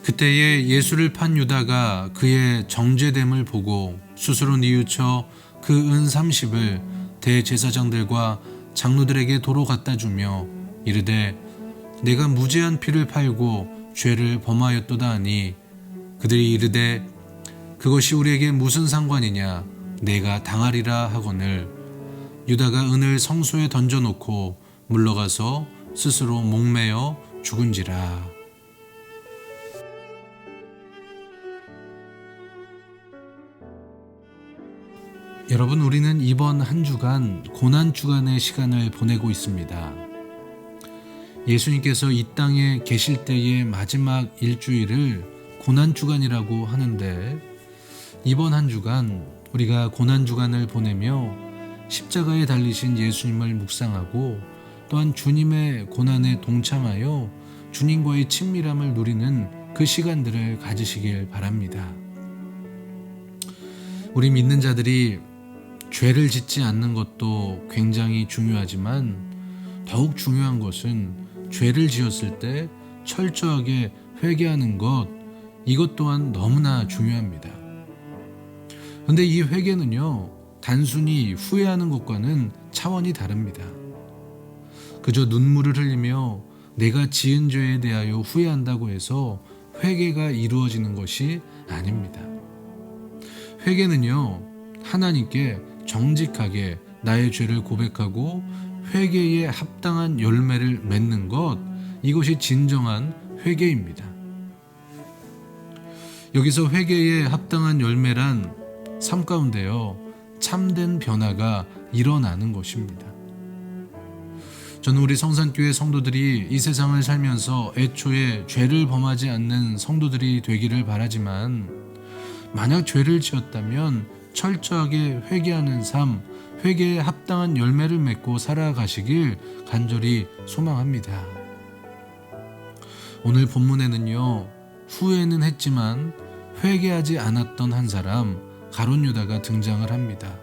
그때에 예수를 판 유다가 그의 정죄됨을 보고 스스로 뉘우쳐 그 은 30을 대제사장들과 장로들에게 도로 갖다 주며 이르되 내가 무죄한 피를 팔고 죄를 범하였도다 하니 그들이 이르되 그것이 우리에게 무슨 상관이냐 내가 당하리라 하거늘 유다가 은을 성소에 던져놓고 물러가서 스스로 목매어 죽은지라. 여러분, 우리는 이번 한 주간 고난주간의 시간을 보내고 있습니다. 예수님께서 이 땅에 계실 때의 마지막 일주일을 고난주간이라고 하는데 이번 한 주간 우리가 고난주간을 보내며 십자가에 달리신 예수님을 묵상하고 또한 주님의 고난에 동참하여 주님과의 친밀함을 누리는 그 시간들을 가지시길 바랍니다. 우리 믿는 자들이 죄를 짓지 않는 것도 굉장히 중요하지만 더욱 중요한 것은 죄를 지었을 때 철저하게 회개하는 것, 이것 또한 너무나 중요합니다. 그런데 이 회개는요, 단순히 후회하는 것과는 차원이 다릅니다. 그저 눈물을 흘리며 내가 지은 죄에 대하여 후회한다고 해서 회개가 이루어지는 것이 아닙니다. 회개는요, 하나님께 정직하게 나의 죄를 고백하고 회개에 합당한 열매를 맺는 것, 이것이 진정한 회개입니다. 여기서 회개에 합당한 열매란 삶 가운데요, 참된 변화가 일어나는 것입니다. 저는 우리 성산교회 성도들이 이 세상을 살면서 애초에 죄를 범하지 않는 성도들이 되기를 바라지만 만약 죄를 지었다면 철저하게 회개하는 삶, 회개에 합당한 열매를 맺고 살아가시길 간절히 소망합니다. 오늘 본문에는요, 후회는 했지만 회개하지 않았던 한 사람 가룟 유다가 등장을 합니다.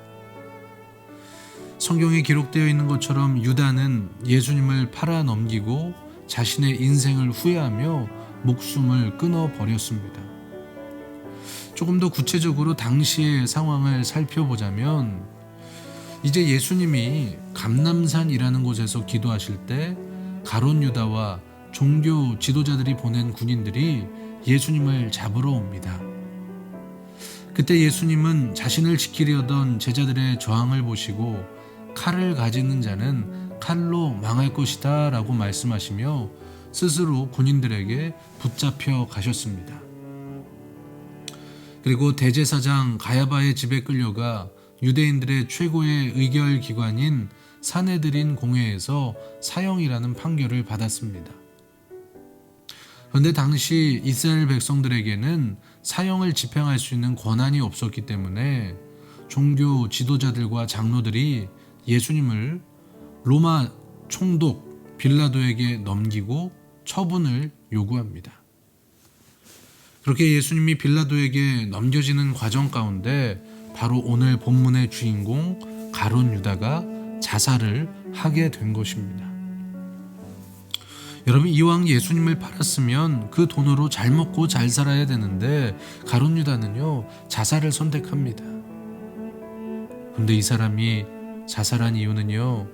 성경에 기록되어 있는 것처럼 유다는 예수님을 팔아 넘기고 자신의 인생을 후회하며 목숨을 끊어버렸습니다. 조금 더 구체적으로 당시의 상황을 살펴보자면 이제 예수님이 감람산이라는 곳에서 기도하실 때 가룟 유다와 종교 지도자들이 보낸 군인들이 예수님을 잡으러 옵니다. 그때 예수님은 자신을 지키려던 제자들의 저항을 보시고 칼을 가지는 자는 칼로 망할 것이다 라고 말씀하시며 스스로 군인들에게 붙잡혀 가셨습니다. 그리고 대제사장 가야바의 집에 끌려가 유대인들의 최고의 의결기관인 산헤드린 공회에서 사형이라는 판결을 받았습니다. 그런데 당시 이스라엘 백성들에게는 사형을 집행할 수 있는 권한이 없었기 때문에 종교 지도자들과 장로들이 예수님을 로마 총독 빌라도에게 넘기고 처분을 요구합니다. 그렇게 예수님이 빌라도에게 넘겨지는 과정 가운데 바로 오늘 본문의 주인공 가룟 유다가 자살을 하게 된 것입니다. 여러분, 이왕 예수님을 팔았으면 그 돈으로 잘 먹고 잘 살아야 되는데 가룟 유다는요, 자살을 선택합니다. 그런데 이 사람이 자살한 이유는요,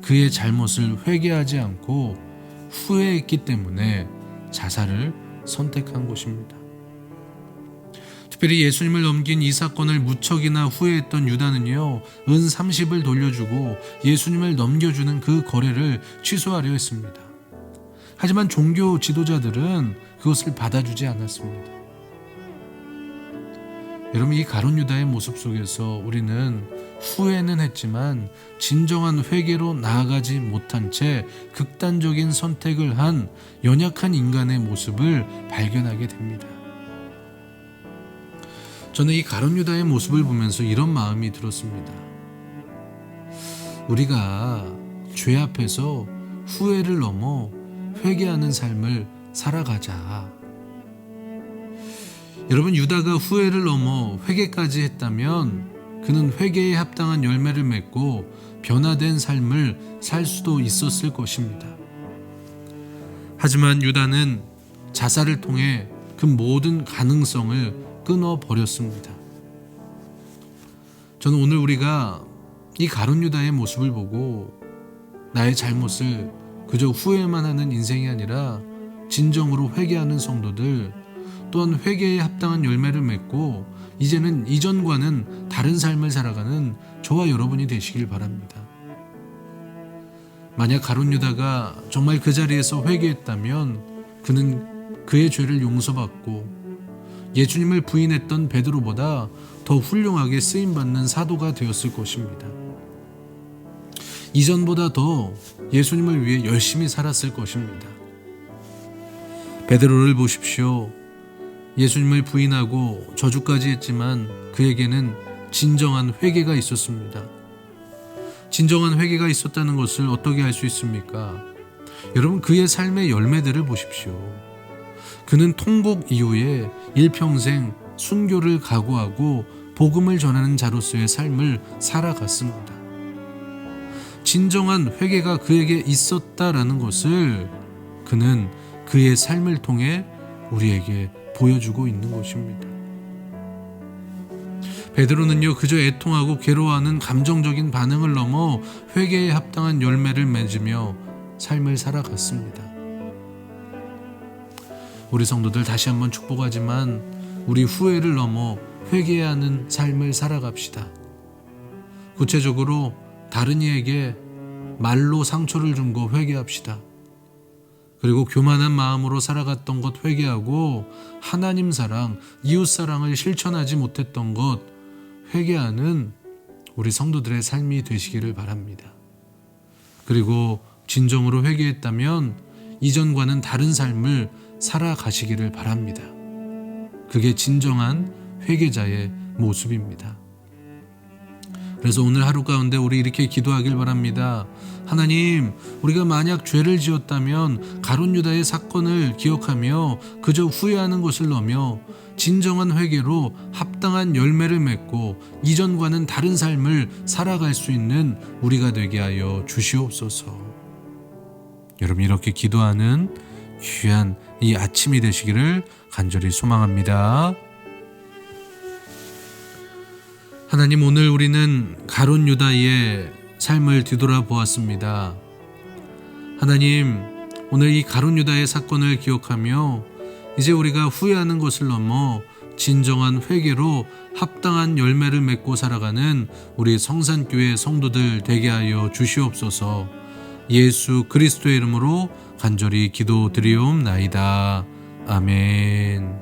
그의 잘못을 회개하지 않고 후회했기 때문에 자살을 선택한 것입니다. 특별히 예수님을 넘긴 이 사건을 무척이나 후회했던 유다는요, 은 30을 돌려주고 예수님을 넘겨주는 그 거래를 취소하려 했습니다. 하지만 종교 지도자들은 그것을 받아주지 않았습니다. 여러분, 이 가룟 유다의 모습 속에서 우리는 후회는 했지만 진정한 회개로 나아가지 못한 채 극단적인 선택을 한 연약한 인간의 모습을 발견하게 됩니다. 저는 이 가룟 유다의 모습을 보면서 이런 마음이 들었습니다. 우리가 죄 앞에서 후회를 넘어 회개하는 삶을 살아가자. 여러분, 유다가 후회를 넘어 회개까지 했다면 그는 회개에 합당한 열매를 맺고 변화된 삶을 살 수도 있었을 것입니다. 하지만 유다는 자살을 통해 그 모든 가능성을 끊어버렸습니다. 저는 오늘 우리가 이 가룟 유다의 모습을 보고 나의 잘못을 그저 후회만 하는 인생이 아니라 진정으로 회개하는 성도들, 또한 회개에 합당한 열매를 맺고 이제는 이전과는 다른 삶을 살아가는 저와 여러분이 되시길 바랍니다. 만약 가룟 유다가 정말 그 자리에서 회개했다면 그는 그의 죄를 용서받고 예수님을 부인했던 베드로보다 더 훌륭하게 쓰임받는 사도가 되었을 것입니다. 이전보다 더 예수님을 위해 열심히 살았을 것입니다. 베드로를 보십시오. 예수님을 부인하고 저주까지 했지만 그에게는 진정한 회개가 있었습니다. 진정한 회개가 있었다는 것을 어떻게 알 수 있습니까? 여러분, 그의 삶의 열매들을 보십시오. 그는 통곡 이후에 일평생 순교를 각오하고 복음을 전하는 자로서의 삶을 살아갔습니다. 진정한 회개가 그에게 있었다라는 것을 그는 그의 삶을 통해 우리에게 보여주고 있는 것입니다. 베드로는요, 그저 애통하고 괴로워하는 감정적인 반응을 넘어 회개에 합당한 열매를 맺으며 삶을 살아갔습니다. 우리 성도들 다시 한번 축복하지만 우리 후회를 넘어 회개해야 하는 삶을 살아갑시다. 구체적으로 다른 이에게 말로 상처를 준 거 회개합시다. 그리고 교만한 마음으로 살아갔던 것 회개하고 하나님 사랑, 이웃 사랑을 실천하지 못했던 것 회개하는 우리 성도들의 삶이 되시기를 바랍니다. 그리고 진정으로 회개했다면 이전과는 다른 삶을 살아가시기를 바랍니다. 그게 진정한 회개자의 모습입니다. 그래서 오늘 하루 가운데 우리 이렇게 기도하길 바랍니다. 하나님, 우리가 만약 죄를 지었다면 가룟 유다의 사건을 기억하며 그저 후회하는 것을 넘어 진정한 회개로 합당한 열매를 맺고 이전과는 다른 삶을 살아갈 수 있는 우리가 되게 하여 주시옵소서. 여러분, 이렇게 기도하는 귀한 이 아침이 되시기를 간절히 소망합니다. 하나님, 오늘 우리는 가룟 유다의 삶을 뒤돌아보았습니다. 하나님, 오늘 이 가룟 유다의 사건을 기억하며 이제 우리가 후회하는 것을 넘어 진정한 회개로 합당한 열매를 맺고 살아가는 우리 성산교회 성도들 되게 하여 주시옵소서. 예수 그리스도의 이름으로 간절히 기도드리옵나이다. 아멘.